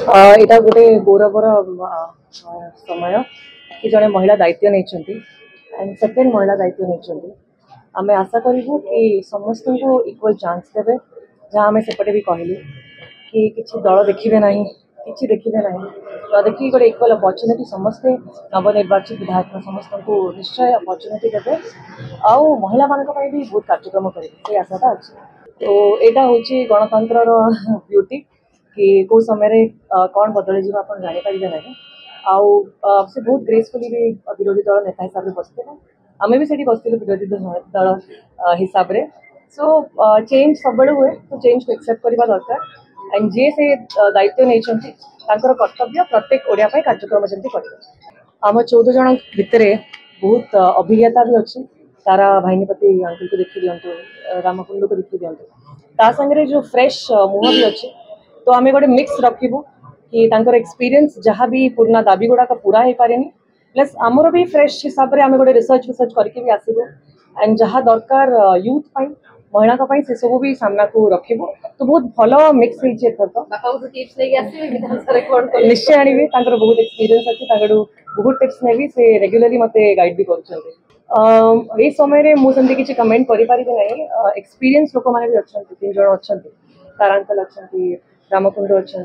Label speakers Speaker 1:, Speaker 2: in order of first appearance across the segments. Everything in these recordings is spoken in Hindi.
Speaker 1: यहाँ गोटे गौरवर समय कि जड़े महिला दायित्व नहीं एंड सेकेंड महिला दायित्व नहीं आम आशा करूँ कि समस्त को इक्वल चांस देवे जहाँ आम सेपटे भी कहलु कि किसी दल देखिए ना कि देखिए ना तो देखिए गोटे इक्वल अपरच्युनिटी समस्ते नवनिर्वाचित विधायक समस्त को निश्चय अपरच्युनिटी देवे आउ महिला मान भी बहुत कार्यक्रम करेंगे आशाटा अच्छे। तो यहाँ हूँ गणतंत्र ब्यूटी कि कौ समय कौन बदल जी आप जापर ना आउ से बहुत ग्रेसफुली भी विरोधी दल नेता हिसाब से बसते आम भी से बसलु विरोधी दल हिसाब से। सो चेंज सब हुए तो चेंज को एक्सेप्ट करने दरकार एंड जी से दायित्व नहीं कर्तव्य प्रत्येक ओडिया कार्यक्रम जमी करेंगे। आम 14 जन भितर बहुत अभिज्ञता भी अच्छी। तारा भाईनीपति अंकल को देखी दिंतु रामकुंड को देखी दिंतु ता संगे जो फ्रेश मुह भी अच्छे तो आम गोटे मिक्स रखू कि एक्सपीरियंस जहाँ भी पुराना दाबी गुड़ाक पूरा हो पारे प्लस आमर भी फ्रेश हिसाब से आम गोटे रिसर्च करके भी आसबू एंड जहाँ दरकार यूथ महिला से सब भी सामना को रखू तो बहुत भल मिक्स निश्चय आनी बहुत एक्सपीरियंस अच्छे बहुत टिप्स नेबी से रेगुलरली मत गाइड भी कर समय मुझे किसी कमेंट करें ना एक्सपीरियंस लोक मैंने भी अच्छा 3 जन अच्छा तारा अंकल अच्छा रामकुंड अच्छा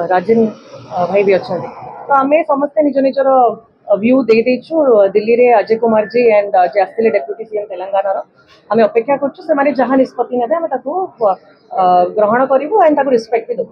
Speaker 1: राजेन भाई भी अच्छा तो आम समस्ते निज निजर व्यू दे देचु दिल्ली रे अजय कुमार जी एंड जे आसते डेप्यूटी सीएम तेलंगाना आम अपेक्षा करूँ से जहाँ निष्पत्ति ने ग्रहण करूँ एंड रिस्पेक्ट भी देव।